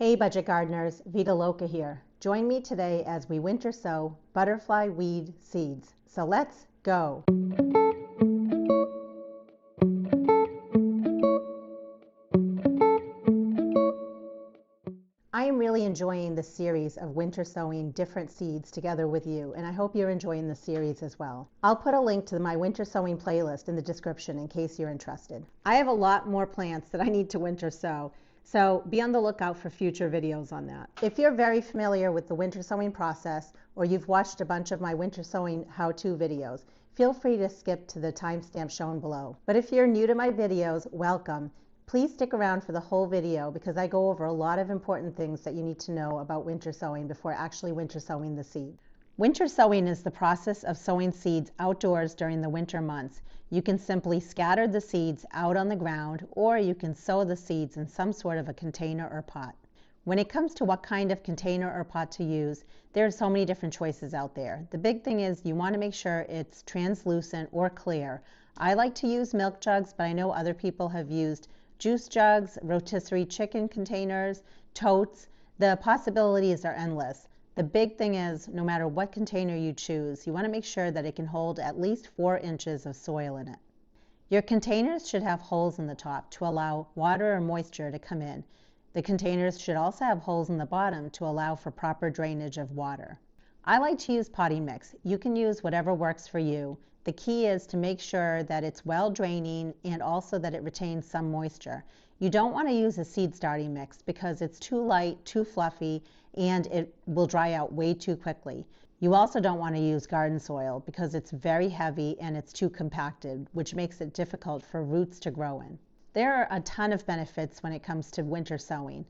Hey budget gardeners, Vita Loca here. Join me today as we winter sow butterfly weed seeds. So let's go. I am really enjoying the series of winter sowing different seeds together with you, and I hope you're enjoying the series as well. I'll put a link to my winter sowing playlist in the description in case you're interested. I have a lot more plants that I need to winter sow, so be on the lookout for future videos on that. If you're very familiar with the winter sowing process, or you've watched a bunch of my winter sowing how-to videos, feel free to skip to the timestamp shown below. But if you're new to my videos, welcome. Please stick around for the whole video because I go over a lot of important things that you need to know about winter sowing before actually winter sowing the seed. Winter sowing is the process of sowing seeds outdoors during the winter months. You can simply scatter the seeds out on the ground, or you can sow the seeds in some sort of a container or pot. When it comes to what kind of container or pot to use, there are so many different choices out there. The big thing is you want to make sure it's translucent or clear. I like to use milk jugs, but I know other people have used juice jugs, rotisserie chicken containers, totes. The possibilities are endless. The big thing is, no matter what container you choose, you want to make sure that it can hold at least 4 inches of soil in it. Your containers should have holes in the top to allow water or moisture to come in. The containers should also have holes in the bottom to allow for proper drainage of water. I like to use potting mix. You can use whatever works for you. The key is to make sure that it's well draining and also that it retains some moisture. You don't want to use a seed starting mix because it's too light, too fluffy, and it will dry out way too quickly. You also don't want to use garden soil because it's very heavy and it's too compacted, which makes it difficult for roots to grow in. There are a ton of benefits when it comes to winter sowing.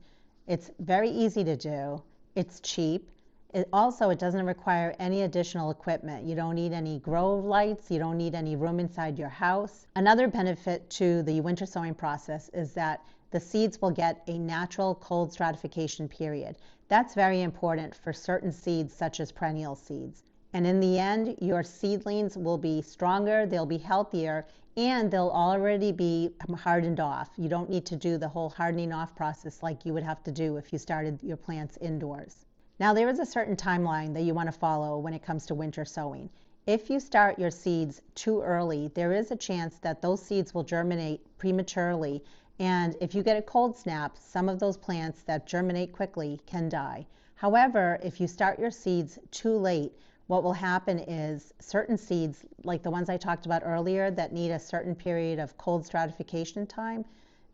It's very easy to do, it's cheap. It doesn't require any additional equipment. You don't need any grow lights. You don't need any room inside your house. Another benefit to the winter sowing process is that the seeds will get a natural cold stratification period. That's very important for certain seeds such as perennial seeds. And in the end, your seedlings will be stronger, they'll be healthier, and they'll already be hardened off. You don't need to do the whole hardening off process like you would have to do if you started your plants indoors. Now, there is a certain timeline that you want to follow when it comes to winter sowing. If you start your seeds too early, there is a chance that those seeds will germinate prematurely. And if you get a cold snap, some of those plants that germinate quickly can die. However, if you start your seeds too late, what will happen is certain seeds, like the ones I talked about earlier that need a certain period of cold stratification time,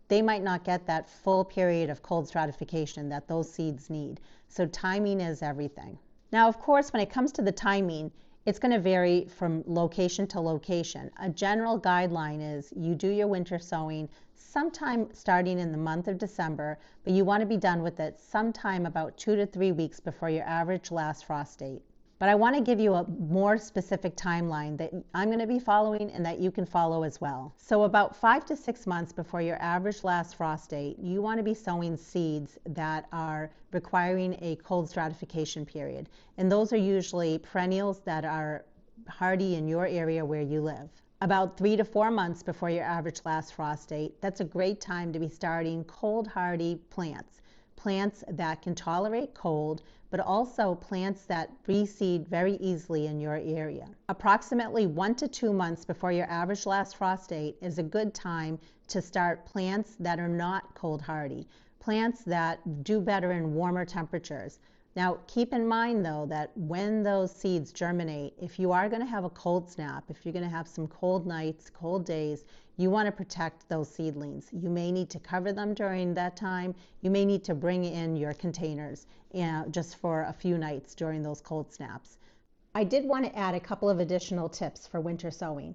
they might not get that full period of cold stratification that those seeds need. So timing is everything. Now, of course, when it comes to the timing, it's going to vary from location to location. A general guideline is you do your winter sowing sometime starting in the month of December, but you want to be done with it sometime about 2 to 3 weeks before your average last frost date. But I want to give you a more specific timeline that I'm going to be following and that you can follow as well. So about 5 to 6 months before your average last frost date, you want to be sowing seeds that are requiring a cold stratification period. And those are usually perennials that are hardy in your area where you live. About 3 to 4 months before your average last frost date, that's a great time to be starting cold hardy plants. Plants that can tolerate cold, but also plants that reseed very easily in your area. Approximately 1 to 2 months before your average last frost date is a good time to start plants that are not cold hardy, plants that do better in warmer temperatures. Now, keep in mind though that when those seeds germinate, if you are going to have a cold snap, if you're going to have some cold nights, cold days, you want to protect those seedlings. You may need to cover them during that time. You may need to bring in your containers just for a few nights during those cold snaps. I did want to add a couple of additional tips for winter sowing.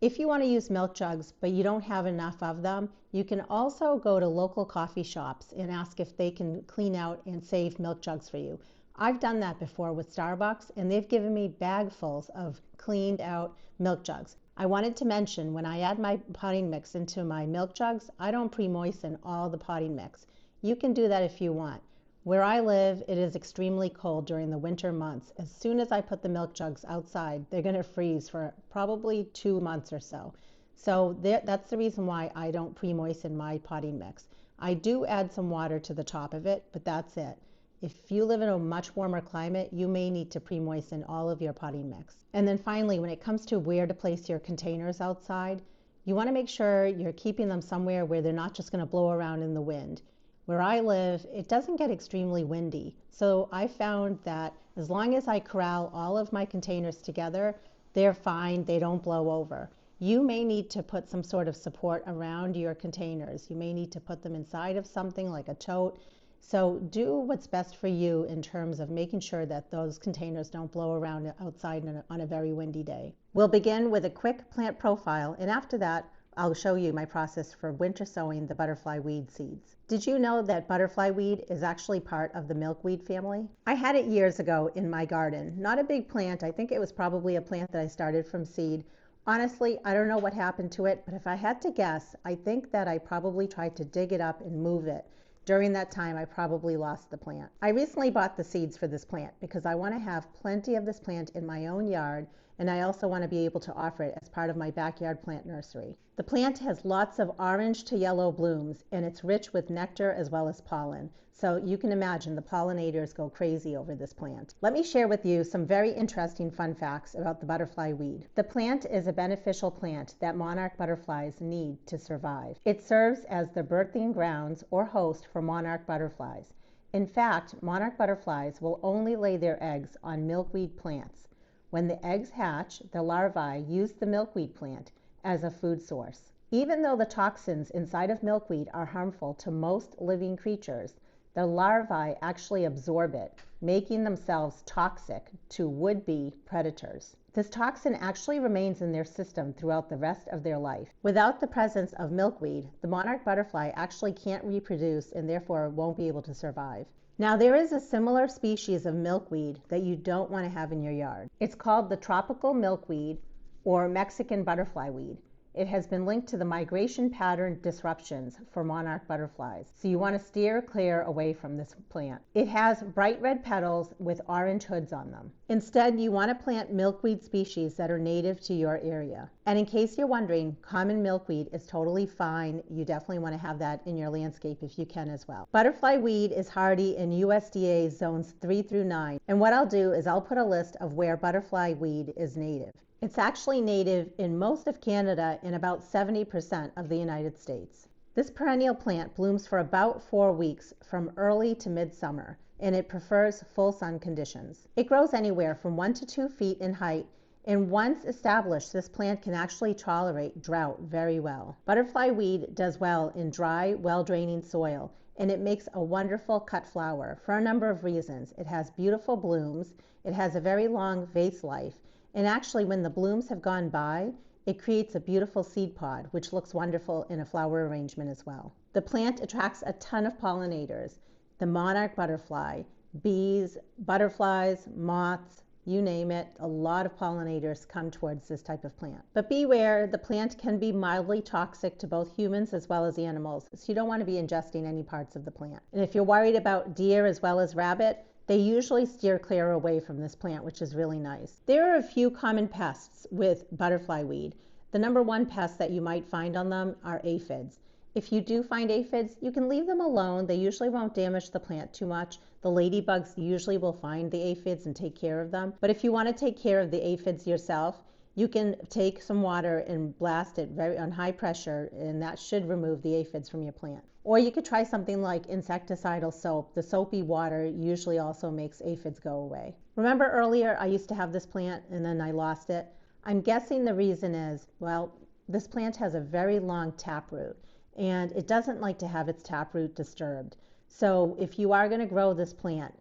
If you want to use milk jugs, but you don't have enough of them, you can also go to local coffee shops and ask if they can clean out and save milk jugs for you. I've done that before with Starbucks, and they've given me bagfuls of cleaned out milk jugs. I wanted to mention when I add my potting mix into my milk jugs, I don't pre-moisten all the potting mix. You can do that if you want. Where I live, it is extremely cold during the winter months. As soon as I put the milk jugs outside, they're going to freeze for probably 2 months or so. So that's the reason why I don't pre-moisten my potting mix. I do add some water to the top of it, but that's it. If you live in a much warmer climate, you may need to pre-moisten all of your potting mix. And then finally, when it comes to where to place your containers outside, you want to make sure you're keeping them somewhere where they're not just going to blow around in the wind. Where I live, it doesn't get extremely windy. So I found that as long as I corral all of my containers together, they're fine, they don't blow over. You may need to put some sort of support around your containers. You may need to put them inside of something like a tote. So do what's best for you in terms of making sure that those containers don't blow around outside on a very windy day. We'll begin with a quick plant profile, and after that, I'll show you my process for winter sowing the butterfly weed seeds. Did you know that butterfly weed is actually part of the milkweed family? I had it years ago in my garden. Not a big plant. I think it was probably a plant that I started from seed. Honestly, I don't know what happened to it, but if I had to guess, I think that I probably tried to dig it up and move it. During that time, I probably lost the plant. I recently bought the seeds for this plant because I want to have plenty of this plant in my own yard, and I also want to be able to offer it as part of my backyard plant nursery. The plant has lots of orange to yellow blooms, and it's rich with nectar as well as pollen. So you can imagine the pollinators go crazy over this plant. Let me share with you some very interesting fun facts about the butterfly weed. The plant is a beneficial plant that monarch butterflies need to survive. It serves as the birthing grounds or host for monarch butterflies. In fact, monarch butterflies will only lay their eggs on milkweed plants. When the eggs hatch, the larvae use the milkweed plant as a food source. Even though the toxins inside of milkweed are harmful to most living creatures, the larvae actually absorb it, making themselves toxic to would-be predators. This toxin actually remains in their system throughout the rest of their life. Without the presence of milkweed, the monarch butterfly actually can't reproduce and therefore won't be able to survive. Now, there is a similar species of milkweed that you don't want to have in your yard. It's called the tropical milkweed or Mexican butterfly weed. It has been linked to the migration pattern disruptions for monarch butterflies, so you want to steer clear away from this plant. It has bright red petals with orange hoods on them. Instead, you want to plant milkweed species that are native to your area. And in case you're wondering, common milkweed is totally fine. You definitely want to have that in your landscape if you can as well. Butterfly weed is hardy in USDA zones 3 through 9. And what I'll do is I'll put a list of where butterfly weed is native. It's actually native in most of Canada and about 70% of the United States. This perennial plant blooms for about 4 weeks from early to midsummer, and it prefers full sun conditions. It grows anywhere from 1 to 2 feet in height, and once established, this plant can actually tolerate drought very well. Butterfly weed does well in dry, well-draining soil, and it makes a wonderful cut flower for a number of reasons. It has beautiful blooms, it has a very long vase life, and actually, when the blooms have gone by, it creates a beautiful seed pod, which looks wonderful in a flower arrangement as well. The plant attracts a ton of pollinators, the monarch butterfly, bees, butterflies, moths, you name it. A lot of pollinators come towards this type of plant. But beware, the plant can be mildly toxic to both humans as well as animals, so you don't want to be ingesting any parts of the plant. And if you're worried about deer as well as rabbit, they usually steer clear away from this plant, which is really nice. There are a few common pests with butterfly weed. The number one pest that you might find on them are aphids. If you do find aphids, you can leave them alone. They usually won't damage the plant too much. The ladybugs usually will find the aphids and take care of them. But if you want to take care of the aphids yourself, you can take some water and blast it on high pressure, and that should remove the aphids from your plant. Or you could try something like insecticidal soap. The soapy water usually also makes aphids go away. Remember earlier I used to have this plant and then I lost it? I'm guessing the reason is, well, this plant has a very long taproot and it doesn't like to have its taproot disturbed. So if you are going to grow this plant,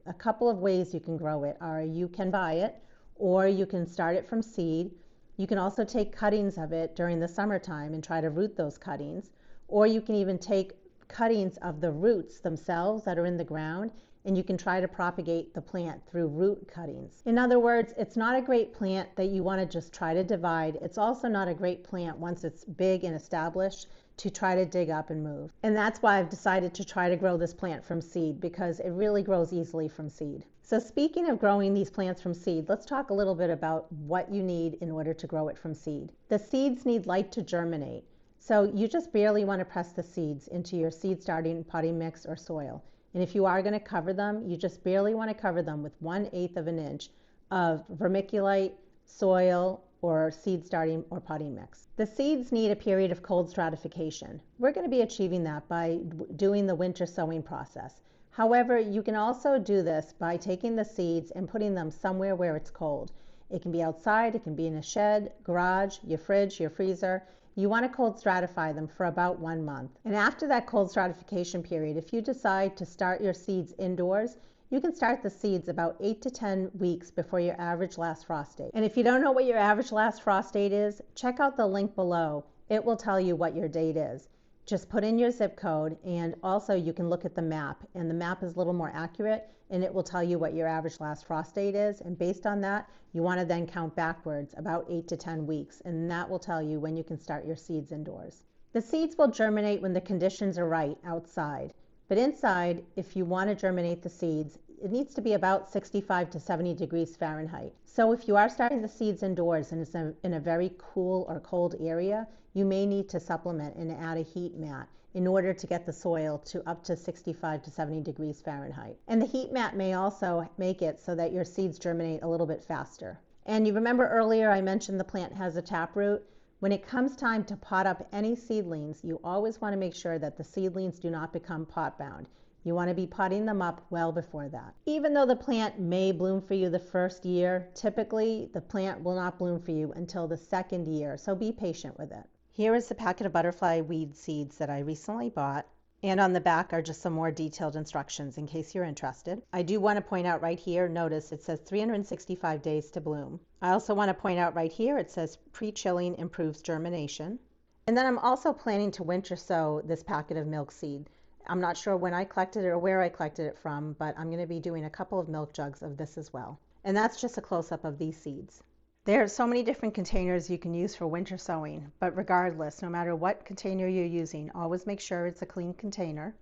a couple of ways you can grow it are you can buy it or you can start it from seed. You can also take cuttings of it during the summertime and try to root those cuttings. Or you can even take cuttings of the roots themselves that are in the ground and you can try to propagate the plant through root cuttings. In other words, it's not a great plant that you want to just try to divide. It's also not a great plant once it's big and established to try to dig up and move. And that's why I've decided to try to grow this plant from seed because it really grows easily from seed. So speaking of growing these plants from seed, let's talk a little bit about what you need in order to grow it from seed. The seeds need light to germinate. So you just barely want to press the seeds into your seed starting potting mix or soil. And if you are going to cover them, you just barely want to cover them with 1/8 of an inch of vermiculite, soil, or seed starting or potting mix. The seeds need a period of cold stratification. We're going to be achieving that by doing the winter sowing process. However, you can also do this by taking the seeds and putting them somewhere where it's cold. It can be outside, it can be in a shed, garage, your fridge, your freezer. You want to cold stratify them for about 1 month. And after that cold stratification period, if you decide to start your seeds indoors, you can start the seeds about 8 to 10 weeks before your average last frost date. And if you don't know what your average last frost date is, check out the link below. It will tell you what your date is. Just put in your zip code, and also you can look at the map, and the map is a little more accurate, and it will tell you what your average last frost date is. And based on that, you want to then count backwards about 8 to 10 weeks, and that will tell you when you can start your seeds indoors. The seeds will germinate when the conditions are right outside. But inside, if you want to germinate the seeds, it needs to be about 65 to 70 degrees Fahrenheit. So if you are starting the seeds indoors and it's in a very cool or cold area, you may need to supplement and add a heat mat in order to get the soil to up to 65 to 70 degrees Fahrenheit. And the heat mat may also make it so that your seeds germinate a little bit faster. And you remember earlier I mentioned the plant has a taproot. When it comes time to pot up any seedlings, you always want to make sure that the seedlings do not become pot bound. You want to be potting them up well before that. Even though the plant may bloom for you the first year, typically the plant will not bloom for you until the second year, so be patient with it. Here is the packet of butterfly weed seeds that I recently bought, and on the back are just some more detailed instructions in case you're interested. I do want to point out right here, notice it says 365 days to bloom. I also want to point out right here, it says pre-chilling improves germination. And then I'm also planning to winter sow this packet of milk seed. I'm not sure when I collected it or where I collected it from, but I'm going to be doing a couple of milk jugs of this as well. And that's just a close-up of these seeds. There are so many different containers you can use for winter sowing, but regardless, no matter what container you're using, always make sure it's a clean container.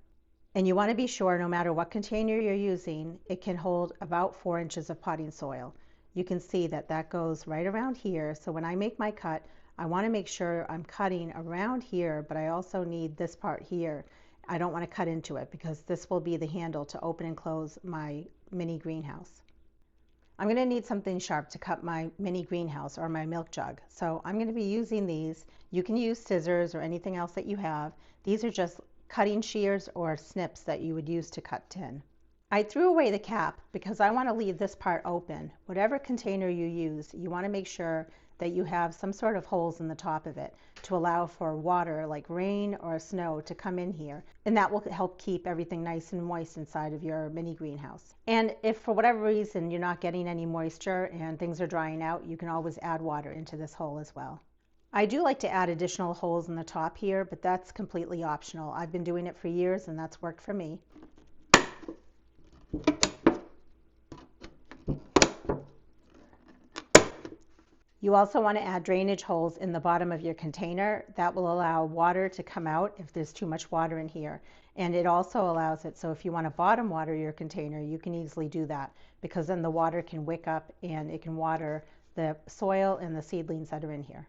And you want to be sure no matter what container you're using, it can hold about 4 inches of potting soil. You can see that that goes right around here. So when I make my cut, I want to make sure I'm cutting around here, but I also need this part here. I don't want to cut into it because this will be the handle to open and close my mini greenhouse. I'm going to need something sharp to cut my mini greenhouse or my milk jug. So I'm going to be using these. You can use scissors or anything else that you have. These are just cutting shears or snips that you would use to cut tin. I threw away the cap because I want to leave this part open. Whatever container you use, you want to make sure that you have some sort of holes in the top of it to allow for water like rain or snow to come in here, and that will help keep everything nice and moist inside of your mini greenhouse. And if for whatever reason you're not getting any moisture and things are drying out, you can always add water into this hole as well. I do like to add additional holes in the top here, but that's completely optional. I've been doing it for years and that's worked for me. You also want to add drainage holes in the bottom of your container. That will allow water to come out if there's too much water in here. And it also allows it so if you want to bottom water your container, you can easily do that because then the water can wick up and it can water the soil and the seedlings that are in here.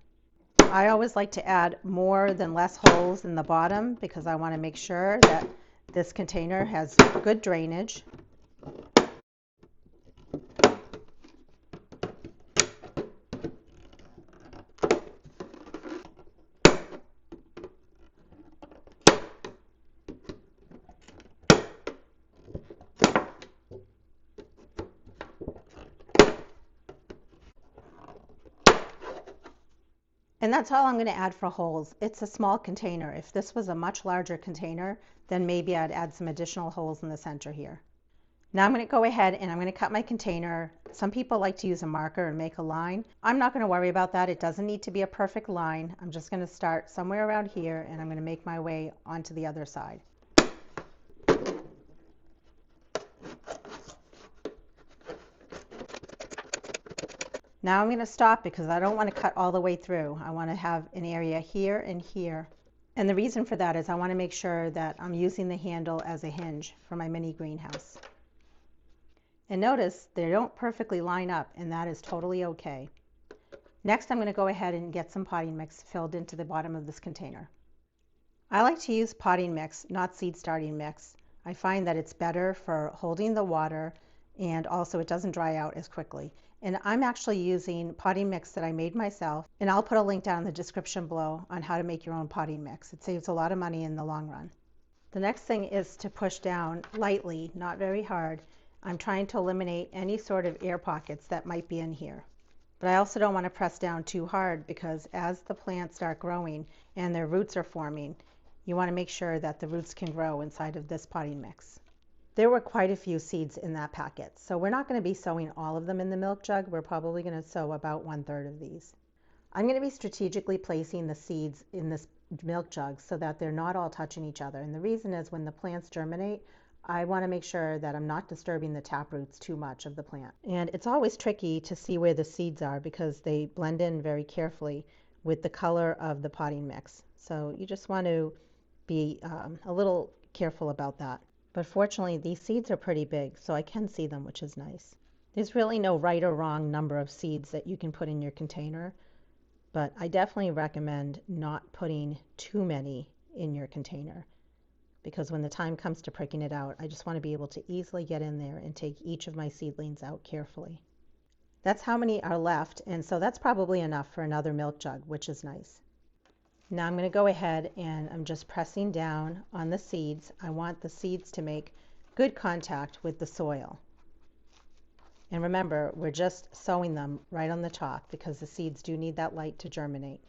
I always like to add more than less holes in the bottom because I want to make sure that this container has good drainage. And that's all I'm going to add for holes. It's a small container. If this was a much larger container, then maybe I'd add some additional holes in the center here. Now I'm going to go ahead and I'm going to cut my container. Some people like to use a marker and make a line. I'm not going to worry about that. It doesn't need to be a perfect line. I'm just going to start somewhere around here and I'm going to make my way onto the other side. Now I'm going to stop because I don't want to cut all the way through. I want to have an area here and here. And the reason for that is I want to make sure that I'm using the handle as a hinge for my mini greenhouse. And notice they don't perfectly line up, and that is totally okay. Next I'm going to go ahead and get some potting mix filled into the bottom of this container. I like to use potting mix, not seed starting mix. I find that it's better for holding the water and also it doesn't dry out as quickly. And I'm actually using potting mix that I made myself, and I'll put a link down in the description below on how to make your own potting mix. It saves a lot of money in the long run. The next thing is to push down lightly, not very hard. I'm trying to eliminate any sort of air pockets that might be in here. But I also don't want to press down too hard because as the plants start growing and their roots are forming, you want to make sure that the roots can grow inside of this potting mix. There were quite a few seeds in that packet, so we're not going to be sowing all of them in the milk jug. We're probably going to sow about 1/3 of these. I'm going to be strategically placing the seeds in this milk jug so that they're not all touching each other. And the reason is when the plants germinate, I want to make sure that I'm not disturbing the tap roots too much of the plant. And it's always tricky to see where the seeds are because they blend in very carefully with the color of the potting mix. So you just want to be a little careful about that. But fortunately, these seeds are pretty big, so I can see them, which is nice. There's really no right or wrong number of seeds that you can put in your container, but I definitely recommend not putting too many in your container because when the time comes to pricking it out, I just want to be able to easily get in there and take each of my seedlings out carefully. That's how many are left, and so that's probably enough for another milk jug, which is nice. Now I'm going to go ahead and I'm just pressing down on the seeds. I want the seeds to make good contact with the soil. And remember, we're just sowing them right on the top because the seeds do need that light to germinate.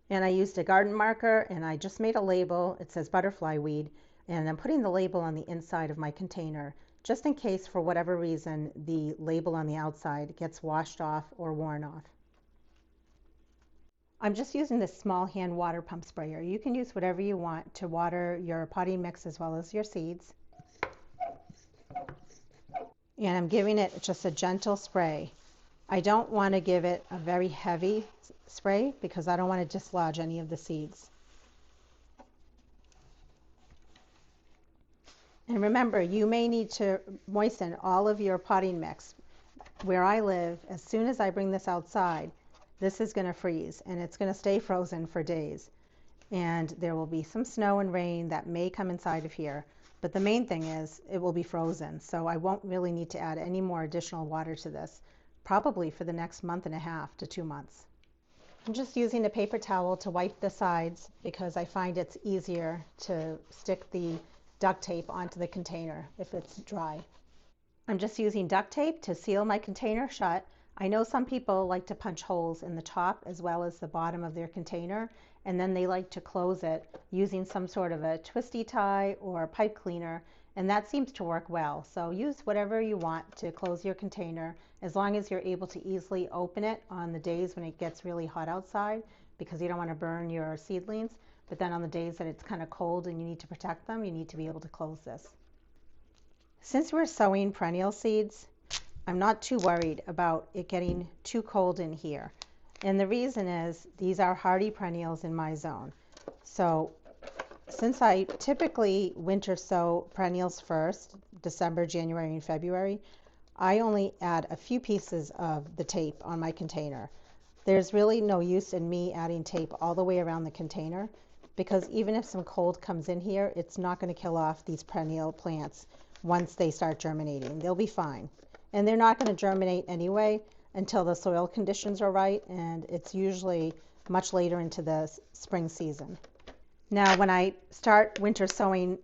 And I used a garden marker and I just made a label. It says butterfly weed, and I'm putting the label on the inside of my container just in case for whatever reason the label on the outside gets washed off or worn off. I'm just using this small hand water pump sprayer. You can use whatever you want to water your potting mix as well as your seeds. And I'm giving it just a gentle spray. I don't want to give it a very heavy spray because I don't want to dislodge any of the seeds. And remember, you may need to moisten all of your potting mix. Where I live, as soon as I bring this outside, this is going to freeze and it's going to stay frozen for days. And there will be some snow and rain that may come inside of here. But the main thing is it will be frozen. So I won't really need to add any more additional water to this, probably for the next 1.5 to 2 months. I'm just using a paper towel to wipe the sides because I find it's easier to stick the duct tape onto the container if it's dry. I'm just using duct tape to seal my container shut. I know some people like to punch holes in the top as well as the bottom of their container, and then they like to close it using some sort of a twisty tie or a pipe cleaner, and that seems to work well. So use whatever you want to close your container as long as you're able to easily open it on the days when it gets really hot outside because you don't want to burn your seedlings, but then on the days that it's kind of cold and you need to protect them, you need to be able to close this. Since we're sowing perennial seeds, I'm not too worried about it getting too cold in here. And the reason is these are hardy perennials in my zone. So since I typically winter sow perennials first, December, January, and February, I only add a few pieces of the tape on my container. There's really no use in me adding tape all the way around the container because even if some cold comes in here, it's not going to kill off these perennial plants once they start germinating. They'll be fine. And they're not going to germinate anyway until the soil conditions are right, and it's usually much later into the spring season. Now, when I start winter sowing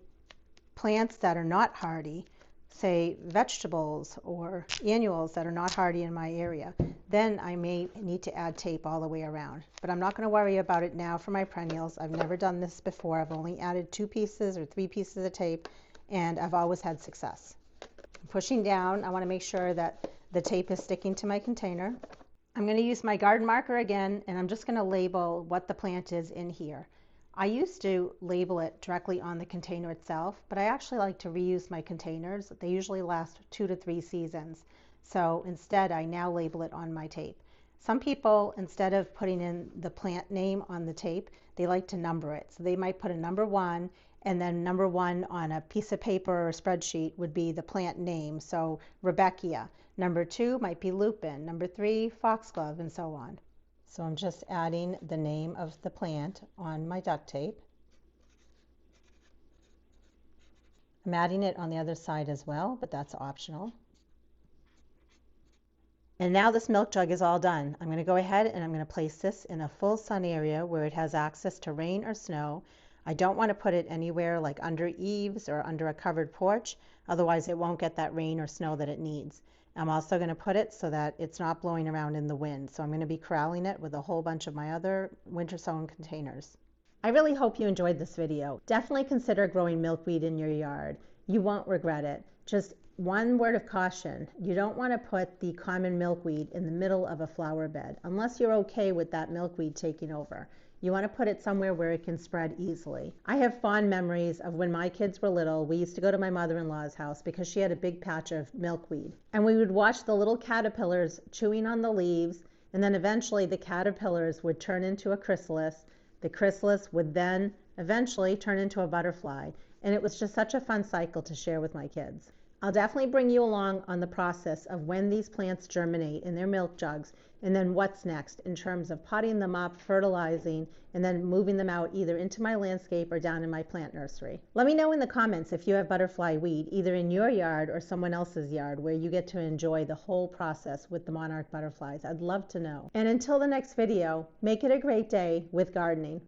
plants that are not hardy, say vegetables or annuals that are not hardy in my area, then I may need to add tape all the way around. But I'm not going to worry about it now for my perennials. I've never done this before. I've only added 2 pieces or 3 pieces of tape, and I've always had success. Pushing down, I want to make sure that the tape is sticking to my container. I'm going to use my garden marker again, and I'm just going to label what the plant is in here. I used to label it directly on the container itself, but I actually like to reuse my containers. They usually last 2 to 3 seasons. So instead, I now label it on my tape. Some people, instead of putting in the plant name on the tape, they like to number it. So they might put a number 1, and then number 1 on a piece of paper or a spreadsheet would be the plant name. So Rebecca. Number 2 might be lupin. Number 3, foxglove, and so on. So I'm just adding the name of the plant on my duct tape. I'm adding it on the other side as well, but that's optional. And now this milk jug is all done. I'm going to go ahead and I'm going to place this in a full sun area where it has access to rain or snow. I don't want to put it anywhere like under eaves or under a covered porch, otherwise it won't get that rain or snow that it needs. I'm also going to put it so that it's not blowing around in the wind. So I'm going to be corralling it with a whole bunch of my other winter sown containers. I really hope you enjoyed this video. Definitely consider growing milkweed in your yard. You won't regret it. Just one word of caution, you don't want to put the common milkweed in the middle of a flower bed unless you're okay with that milkweed taking over. You want to put it somewhere where it can spread easily. I have fond memories of when my kids were little. We used to go to my mother-in-law's house because she had a big patch of milkweed. And we would watch the little caterpillars chewing on the leaves, and then eventually the caterpillars would turn into a chrysalis. The chrysalis would then eventually turn into a butterfly. And it was just such a fun cycle to share with my kids. I'll definitely bring you along on the process of when these plants germinate in their milk jugs, and then what's next in terms of potting them up, fertilizing, and then moving them out either into my landscape or down in my plant nursery. Let me know in the comments if you have butterfly weed either in your yard or someone else's yard where you get to enjoy the whole process with the monarch butterflies. I'd love to know. And until the next video, make it a great day with gardening.